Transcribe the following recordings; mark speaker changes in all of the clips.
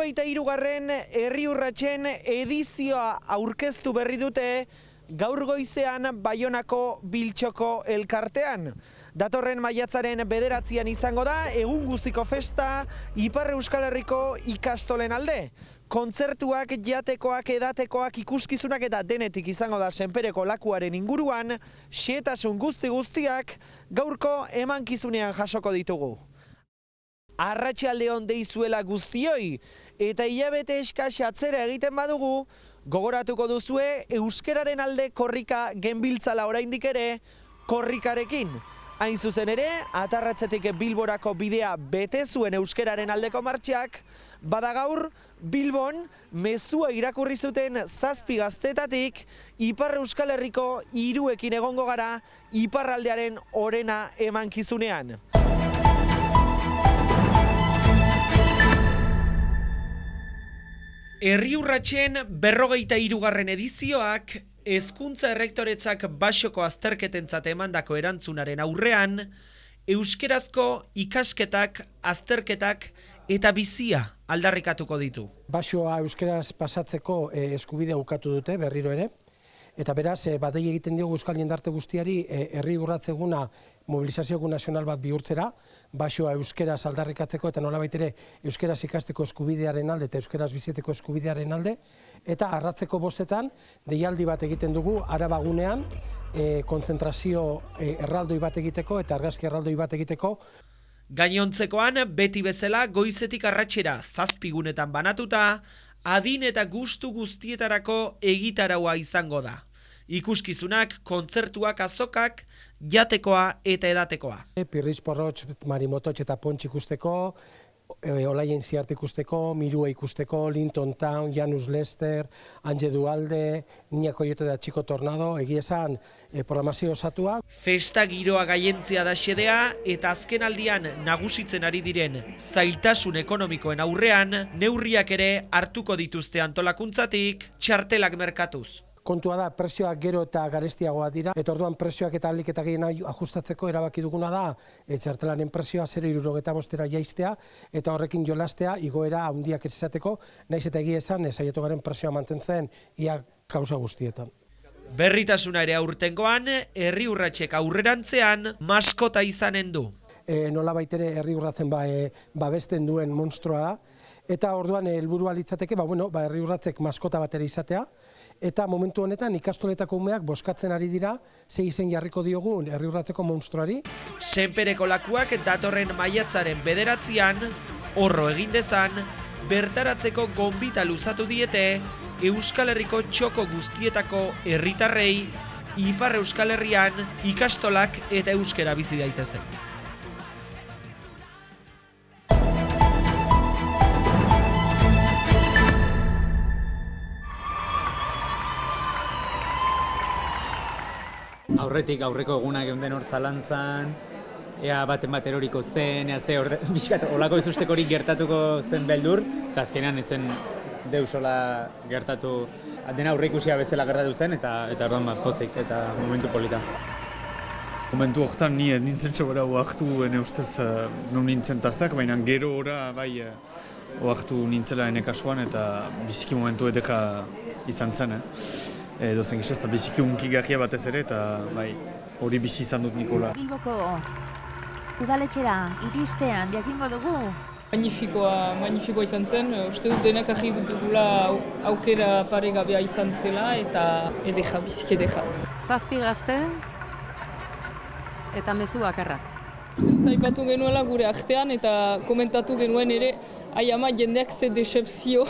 Speaker 1: 53. Herri Urratsen edizioa aurkeztu berri dute gaur goizean Baionako Biltxoko elkartean. Datorren maiatzaren 9 izango da egun guztiko festa Ipar Euskal Herriko ikastolen alde. Kontzertuak, jatekoak, edatekoak, ikuskizunak eta denetik izango da senpereko lakuaren inguruan, xehetasun guztiak gaurko emankizunean jasoko ditugu. Arratsalde on deizuela guztioi, eta hilabete eskas atzera egiten badugu, gogoratuko duzue euskararen alde korrika genbiltzala oraindik ere korrikarekin. Hain zuzen ere, Atarratzetik Bilborako bidea bete zuen euskararen aldeko martxak, bada gaur Bilbon mezua irakurri zuten 7 gaztetatik Ipar Euskal Herriko 3 egongo gara iparraldearen orena emankizunean. Herri Urratsen 53. edizioak Hezkuntza Errektoretzak Baxoko azterketentzat emandako erantzunaren aurrean, euskerazko ikasketak, azterketak eta bizia aldarrikatuko ditu.
Speaker 2: Baxoa euskeraz pasatzeko eskubidea ukatu dute berriro ere, eta beraz, badei egiten diogu euskal jendarte guztiari herri urratze eguna mobilizazio egun nazional bat bihurtzera, Baxoa euskeraz aldarrikatzeko eta nolabait ere euskeraz ikasteko eskubidearen alde eta euskeraz bizitzeko eskubidearen alde, eta arratzeko 5 deialdi bat egiten dugu Arabagunean, kontzentrazio erraldoi bat egiteko eta argazki erraldoi bat egiteko.
Speaker 1: Gainontzekoan, beti bezala goizetik arratsera 7 gunetan banatuta, adin eta gustu guztietarako egitaraua izango da. Ikuskizunak, kontzertuak, azokak, jatekoa eta edatekoa.
Speaker 2: Pirritx Porrotx, Marimototx eta Pontx ikusteko, Olaien Ziart ikusteko, Mirua ikusteko, Linton Town, Janus Lester, Ange Dualde, Niña Coyote da Chico Tornado, egia esan programazio osatua.
Speaker 1: Festa giroa gaientzia da xedea eta azken aldian nagusitzen ari diren zailtasun ekonomikoen aurrean neurriak ere hartuko dituzte antolakuntzatik txartelak merkatuz.
Speaker 2: Kontua da, prezioak gero eta garestiagoa dira, eta orduan prezioak eta ahalik eta gehien ajustatzeko erabaki duguna da txartelaren prezioa 0,75 jaistea, eta horrekin jolastea igoera handiak ez izateko, naiz eta egia esan saiatu garen prezioa mantentzen ia kausa guztietan.
Speaker 1: Berritasuna ere aurtengoan, Herri Urratsek aurrerantzean maskota izanen du.
Speaker 2: Nolabait ere Herri Urratzen babesten duen monstrua da, eta orduan helburua litzateke, Herri Urratzek maskota bat ere izatea, eta momentu honetan ikastoletako umeak bozkatzen ari dira, ze izen jarriko diogun Herri Urratzeko monstruari.
Speaker 1: Senpereko lakuak datorren maiatzaren 9 horro egin dezan, bertaratzeko gonbita luzatu diete Euskal Herriko txoko guztietako herritarrei, Ipar Euskal Herrian ikastolak eta euskera bizi daitezen.
Speaker 3: Aurretik aurreko egunak geunden hor zalantzan, ea baten bat eroriko zen, ea ze olako izusteko hori gertatuko zen beldur, eta azkenean ezen deusola gertatu, dena aurreikusia bezala gertatu zen, eta orduan pozik eta momentu polita.
Speaker 4: Momentu horretan nintzen sobera oaktu ene ustez non nintzen tazak, baina gero ora bai oaktu nintzela ene kasuan eta biziki momentu edeka izan zen. Dozen gizaz, eta biziki unkigarria batez ere, eta bai, hori bizi izan dut Nikola.
Speaker 5: Bilboko udaletxera iristean jakingo dugu.
Speaker 6: Magnifikoa izan zen, uste dut denak argi dugula aukera paregabea izan zela eta edeja, biziki edeja.
Speaker 5: 7 gazte eta mezu bakarra.
Speaker 6: Uste dut aipatu genuela gure artean eta komentatu genuen ere, ai ama jendeak ze decepzio.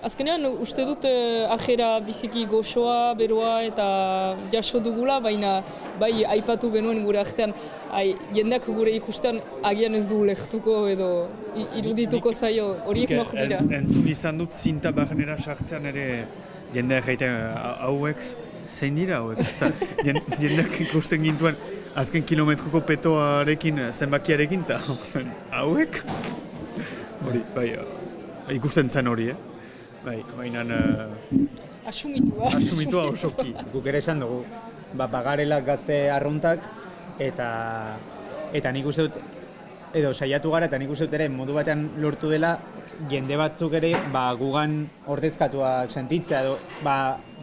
Speaker 6: Azkenean uste dut ajera biziki goxoa, beroa eta jaso dugula, baina bai aipatu genuen gure artean, jendeak gure ikustean agian ez du lehtuko edo irudituko zaio, horiek nok dira.
Speaker 4: Entzun izan dut zinta barnera sartzean ere jendeak gaiten hauek, zein dira hauek? Jendeak ikusten gintuen azken kilometroko petoarekin, zenbakiarekin, eta hauek? Hori, bai, ikusten zen hori, Bai, baina... Asumitua osoki.
Speaker 3: Guk ere esan dugu, bagarela gazte arruntak, eta nik uste dut, edo saiatu gara, eta nik uste dut ere modu batean lortu dela jende batzuk ere gugan ordezkatuak sentitzea edo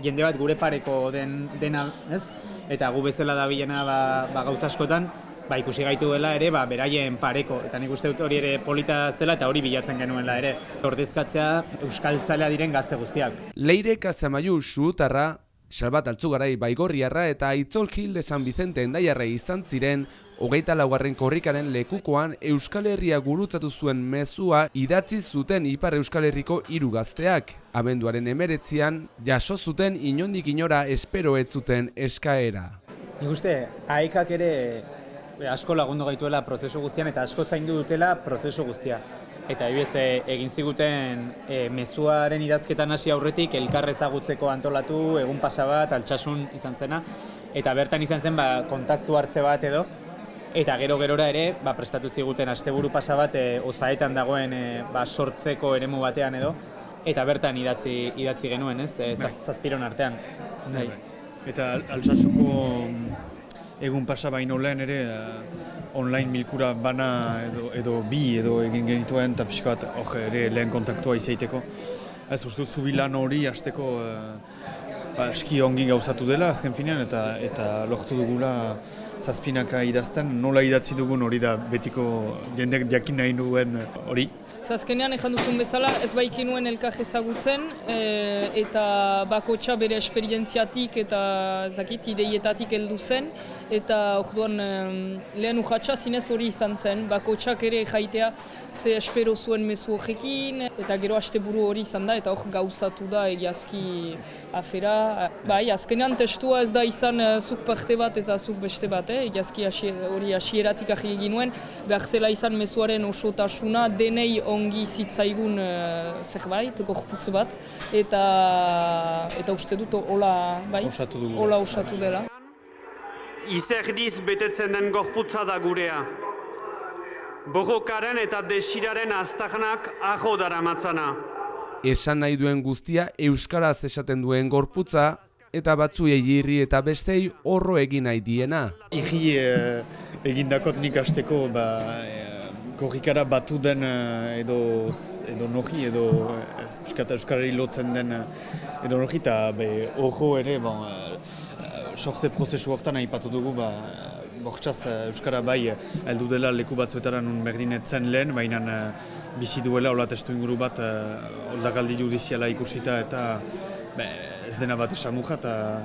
Speaker 3: jende bat gure pareko dena, ez? Eta gu bezala dabilena gauza askotan, ikusi gaituela ere beraien pareko, eta nik uste dut hori ere polita zela eta hori bilatzen genuela ere. Ordezkatzea euskaltzalea diren gazte guztiak.
Speaker 7: Leire Casamaiu Xuutarra, Salbat Altzugarai Baigorriarra eta Aitzol Gil de San Vicente Hendaiarra izan ziren 24. korrikaren lekukoan Euskal Herria gurutzatu zuen mezua idatzi zuten Ipar Euskal Herriko 3 gazteak. Abenduaren 19an jaso zuten inondik inora espero ez zuten eskaera.
Speaker 3: Nik uste, AEKak ere asko lagundu gaituela prozesu guztian eta asko zaindu dutela prozesu guztia. Eta egin ziguten mezuaren idazketan hasi aurretik elkar ezagutzeko antolatu, egun pasa bat, Altsasun izan zena, eta bertan izan zen kontaktu hartze bat edo, eta gero-gerora ere prestatu ziguten asteburu pasa bat Ozaetan dagoen sortzeko eremu batean edo, eta bertan idatzi genuen, ez? Zazpiron artean.
Speaker 4: Eta Altsasuko egun pasa baino lehen ere online bilkura bana edo bi egin genituen eta pixka bat ere lehen kontaktua izaiteko. Ez uste dut zubilan hori hasteko eski ongi gauzatu dela azken finean eta lortu dugula zazpinaka idazten, nola idatzi dugun hori da betiko jendek jakin nahi duen hori.
Speaker 6: Azkenean ejan duzun bezala, ez baikin nuen elkar ezagutzen eta bakotxa bere esperientziatik eta ideietatik heldu zen. Eta orduan lehen urratxa zinez hori izan zen, bakotxak ere jaitea ze espero zuen mezu horrekin, eta gero asteburu hori izan da, eta hor gauzatu da egiazki afera. Azkenean testua ez da izan zuk parte bat eta zuk beste bat, egiazki hori hasieratik ahi egin nuen, behar zela izan mezuaren osotasuna, denei ongi zitzaigun zerbait, gorputz bat, eta uste dut hola osatu dela.
Speaker 8: Izerdiz betetzen den gorputza da gurea. Borrokaren eta desiraren aztarnak aho daramatzana.
Speaker 7: Esan nahi duen guztia euskaraz esaten duen gorputza, eta batzuei irri eta bestei horro egin nahi diena.
Speaker 4: Irri egindakot nik hasteko korrikara batu den edo nohi edo euskarari lotzen den edo nohi eta horro ere sortze prozesu horretan aipatu dugu, bortxaz euskara heldu dela leku batzuetara nun berdinetzen lehen, baina bizi duela hola testu inguru bat oldagaldi judiziala ikusita eta ez dena bat esamuja eta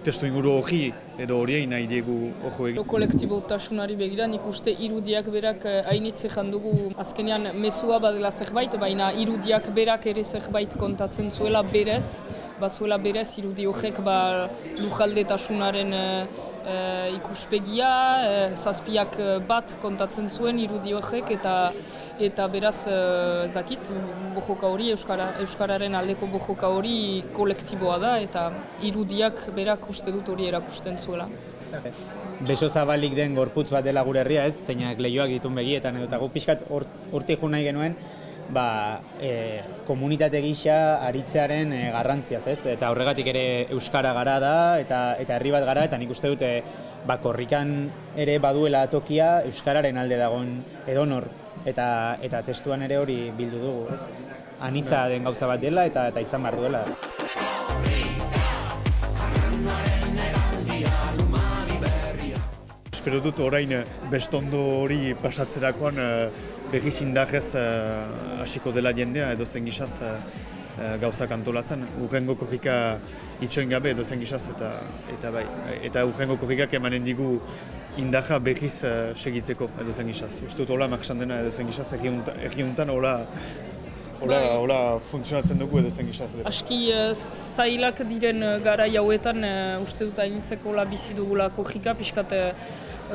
Speaker 4: testu inguru hori edo horiei nahi diegu ojo egin.
Speaker 6: Kolektibotasunari begira nik uste irudiak berak hainitze jandugu azkenean mezua badela zerbait, baina irudiak berak ere zerbait kontatzen zuela berez, bazuela berez irudi horrek lujaldetasunaren ikuspegia, zazpiak bat kontatzen zuen irudi horrek eta beraz ez dakit, bojoka hori, euskararen aldeko bojoka hori kolektiboa da eta irudiak berak uste dut hori erakusten zuela.
Speaker 3: Beso zabalik den gorputz bat dela gure herria, ez? Zeinak lehioak ditun begietan eta gu pixkat hortik jo nahi genuen komunitate gisa aritzearen garrantziaz, ez? Eta horregatik ere euskara gara da eta herri bat gara eta nik uste dute korrikan ere baduela tokia euskararen alde dagoen edonor eta testuan ere hori bildu dugu, ez? Anitza den gauza bat dela eta izan behar duela.
Speaker 4: Espero dut orain bestondo hori pasatzerakoan berriz indarrez hasiko dela jendea edo zen gisaz gauzak antolatzen. Urrengo korrika itxoin gabe edo zen gisaz eta urrengo korrikak emanen digu indarra berriz segitzeko edo zen gisaz. Uste dut hola maksan dena edo zen gisaz erri untan hola funtzionatzen dugu edo zen gisaz.
Speaker 6: Aski zailak diren garai hauetan uste dut hainitzeko bizi dugula korrika, pixkat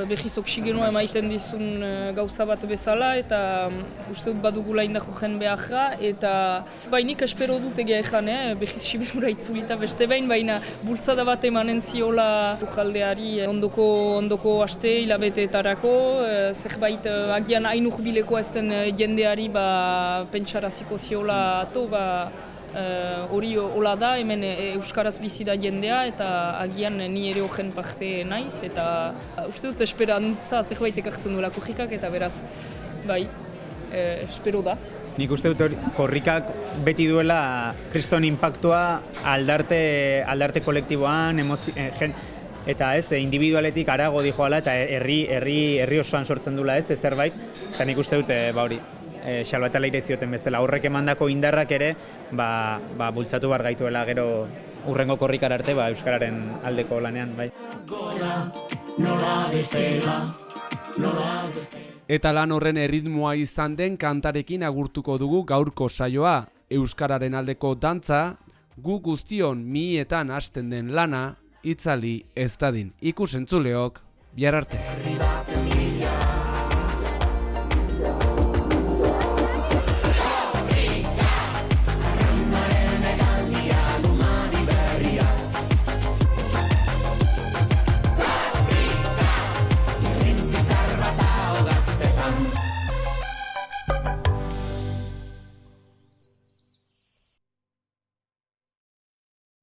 Speaker 6: behiz oksigenoa emaiten dizun gauza bat bezala eta uste dut badugula indako jen beharra eta bainik espero dut egia ezan, behiz sibirura itzulita beste behin, baina bultzada bat emanen ziola ujaldeari ondoko aste hilabeteetarako, zerbait agian hain urbilekoa ez den jendeari pentsaraziko ziola ato, hori hola da, hemen euskaraz bizi da jendea eta agian ni ere horren parte naiz eta uste dut esperantza zerbait ekartzen duela korrikak eta beraz, espero da.
Speaker 3: Nik uste dut korrikak beti duela kriston impactua aldarte kolektiboan, eta ez, individualetik arago dijoala eta herri osoan sortzen dula ez, zerbait, eta nik uste dut, hori, Salvatala ire zioten bezala, horrek emandako indarrak ere, bultzatu bar gaituela gero urrengo korrikar arte, Euskararen aldeko lanean, bai.
Speaker 7: Eta lan horren erritmoa izan den kantarekin agurtuko dugu gaurko saioa. Euskararen aldeko dantza, gu guztion mihietan hasten den lana, itzali ez dadin. Ikus-entzuleok, bihar arte.